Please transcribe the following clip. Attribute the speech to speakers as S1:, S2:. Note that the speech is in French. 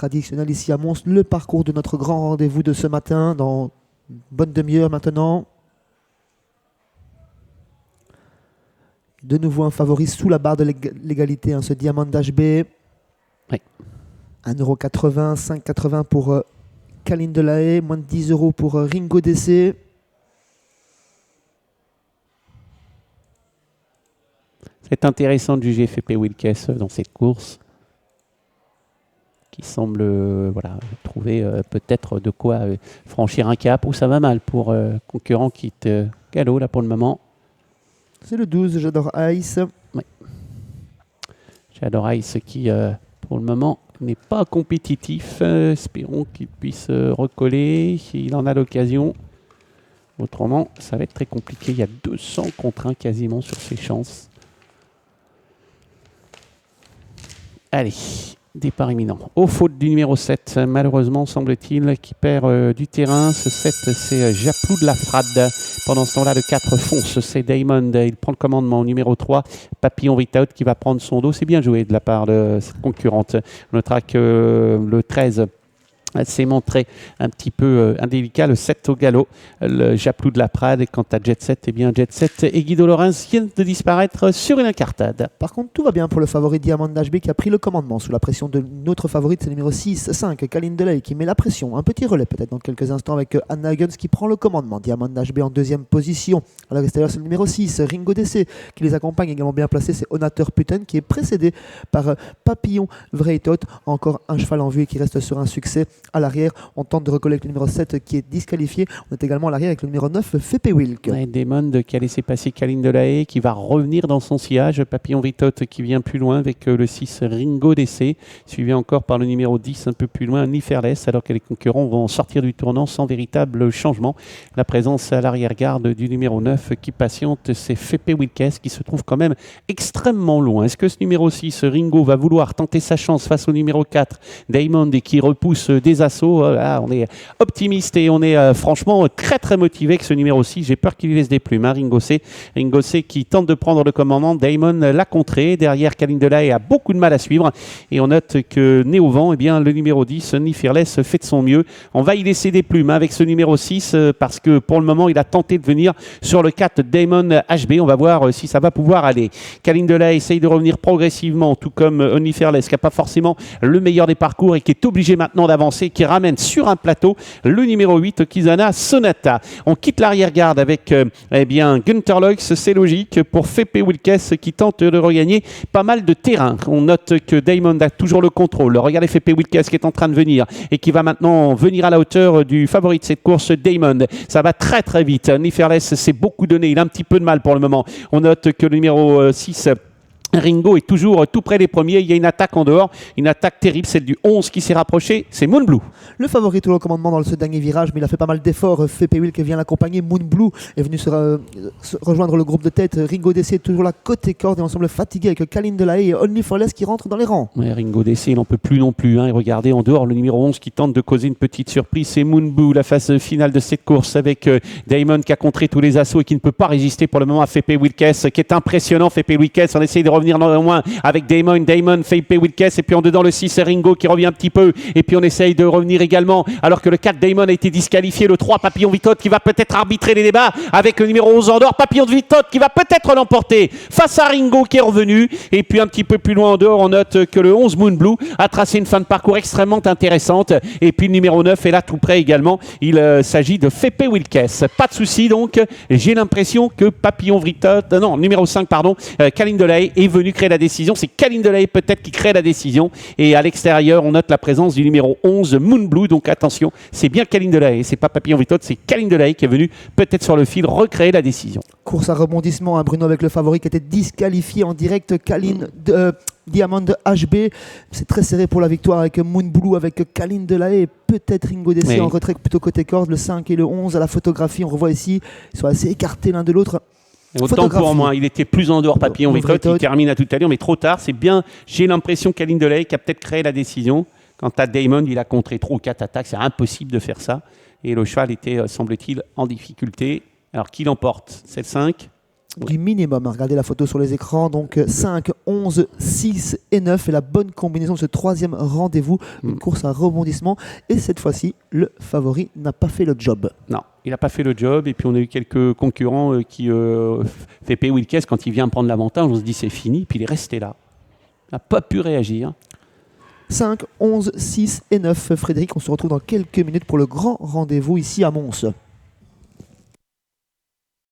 S1: traditionnel ici à Mons. Le parcours de notre grand rendez-vous de ce matin, dans une bonne demi-heure maintenant. De nouveau un favori sous la barre de l'égalité, ce Diamond HB.
S2: Oui.
S1: 1,80 €, 5,80 pour Kaline Delahaye, moins de 10 € pour Ringo DC.
S2: C'est intéressant de juger Fepe Wilkes dans cette course, qui semble trouver peut-être de quoi franchir un cap, où ça va mal pour concurrent qui est galop là pour le moment.
S1: C'est le 12, J'adore Ice.
S2: Oui. J'adore Ice qui, pour le moment, n'est pas compétitif. Espérons qu'il puisse recoller s'il en a l'occasion. Autrement, ça va être très compliqué. Il y a 200 contre 1 quasiment sur ses chances. Allez, départ imminent. Aux fautes du numéro 7, malheureusement, semble-t-il, qui perd du terrain. Ce 7, c'est Japlou de la Frade. Pendant ce temps-là, le 4 fonce, c'est Damon. Il prend le commandement au numéro 3. Papillon Without qui va prendre son dos. C'est bien joué de la part de cette concurrente. On notera que le 13 s'est montré un petit peu indélicat, le 7 au galop, le Japlou de la Prade. Et quant à Jet 7, eh bien Jet 7 et Guido Lorenz viennent de disparaître sur une incartade.
S1: Par contre, tout va bien pour le favori Diamond HB qui a pris le commandement sous la pression de notre favorite, c'est le numéro 6-5, Kaline Delahaye, qui met la pression. Un petit relais peut-être dans quelques instants avec Anna Huggins qui prend le commandement. Diamond HB en deuxième position. À l'extérieur, c'est le numéro 6, Ringo DC, qui les accompagne, également bien placé. C'est Onateur Putten qui est précédé par Papillon Vreitot. Encore un cheval en vue et qui reste sur un succès. À l'arrière, on tente de recoller avec le numéro 7 qui est disqualifié. On est également à l'arrière avec le numéro 9, Fepe Wilk.
S2: Ouais, Damon qui a laissé passer Kaline Delahaye, qui va revenir dans son sillage. Papillon Vreitot qui vient plus loin avec le 6 Ringo DC, suivi encore par le numéro 10 un peu plus loin, Niferless, alors que les concurrents vont sortir du tournant sans véritable changement. La présence à l'arrière-garde du numéro 9 qui patiente, c'est Fepe Wilkes qui se trouve quand même extrêmement loin. Est-ce que ce numéro 6, Ringo, va vouloir tenter sa chance face au numéro 4, Damon, et qui repousse des assauts? Là, on est optimiste et on est franchement très très motivé avec ce numéro 6. J'ai peur qu'il lui laisse des plumes, Ringo C. Ringo C qui tente de prendre le commandement. Damon l'a contré. Derrière, Kaline Delahaye a beaucoup de mal à suivre. Et on note que né au vent, eh bien, le numéro 10, Niferless, fait de son mieux. On va y laisser des plumes avec ce numéro 6 parce que pour le moment, il a tenté de venir sur le 4 Damon HB. On va voir si ça va pouvoir aller. Kaline Delahaye essaye de revenir progressivement, tout comme Niferless, qui n'a pas forcément le meilleur des parcours et qui est obligé maintenant d'avancer, qui ramène sur un plateau le numéro 8 Kizana Sonata. On quitte l'arrière-garde avec Gunther Loix, c'est logique, pour Fepe Wilkes qui tente de regagner pas mal de terrain. On note que Damon a toujours le contrôle. Regardez Fepe Wilkes qui est en train de venir et qui va maintenant venir à la hauteur du favori de cette course, Damon. Ça va très très vite. Niferless s'est beaucoup donné, il a un petit peu de mal pour le moment. On note que le numéro 6 Ringo est toujours tout près des premiers. Il y a une attaque en dehors, une attaque terrible, celle du 11 qui s'est rapproché, c'est Moonblue.
S1: Le favori tout le commandement dans ce dernier virage, mais il a fait pas mal d'efforts. Fepe Wilk vient l'accompagner. Moonblue est venu se rejoindre le groupe de tête. Ringo DC est toujours là côté corde et on semble fatigué avec Kaline Delahaye et Only Forless qui rentrent dans les rangs.
S2: Ouais, Ringo DC, il n'en peut plus non plus. Et regardez en dehors le numéro 11 qui tente de causer une petite surprise. C'est Moonblue, la phase finale de cette course avec Damon qui a contré tous les assauts et qui ne peut pas résister pour le moment à Fepe Wilkes, qui est impressionnant. Fepe Wilkes, on essaye de revenir au moins avec Damon, Fepe Wilkes, et puis en dedans le 6 Ringo qui revient un petit peu, et puis on essaye de revenir également, alors que le 4 Damon a été disqualifié, le 3 Papillon Vreitot qui va peut-être arbitrer les débats avec le numéro 11 en dehors, Papillon Vreitot qui va peut-être l'emporter face à Ringo qui est revenu, et puis un petit peu plus loin en dehors, on note que le 11 Moonblue a tracé une fin de parcours extrêmement intéressante, et puis le numéro 9 est là tout près également, il s'agit de Fepe Wilkes. Pas de souci donc, j'ai l'impression que Papillon Vreitot, numéro 5 pardon, Kaline Delahaye est venu créer la décision. C'est Kaline Delahaye peut-être qui crée la décision. Et à l'extérieur, on note la présence du numéro 11, Moonblue. Donc attention, c'est bien Kaline Delahaye. C'est pas Papillon Vreitot, c'est Kaline Delahaye qui est venu peut-être sur le fil recréer la décision.
S1: Course à rebondissement, Bruno, avec le favori qui était disqualifié en direct, Diamond HB. C'est très serré pour la victoire avec Moonblue, avec Kaline Delahaye et peut-être Ringo DC en retrait plutôt côté corde. Le 5 et le 11 à la photographie, on revoit ici, ils sont assez écartés l'un de l'autre.
S2: Autant pour moi, il était plus en dehors Papillon Vreitot, il termine à tout à l'heure, mais trop tard. C'est bien, j'ai l'impression Kaline Delahaye qui a peut-être créé la décision. Quant à Damon, il a contré 3 ou 4 attaques, c'est impossible de faire ça. Et le cheval était, semble-t-il, en difficulté. Alors qui l'emporte? C'est le 5?
S1: du minimum. Regardez la photo sur les écrans. Donc 5, 11, 6 et 9 est la bonne combinaison de ce troisième rendez-vous. Une course à rebondissement. Et cette fois-ci, le favori n'a pas fait le job.
S2: Non, il n'a pas fait le job. Et puis on a eu quelques concurrents qui Fépé Wilkes, quand il vient prendre l'avantage, on se dit c'est fini. Puis il est resté là. Il n'a pas pu réagir.
S1: 5, 11, 6 et 9. Frédéric, on se retrouve dans quelques minutes pour le grand rendez-vous ici à Mons.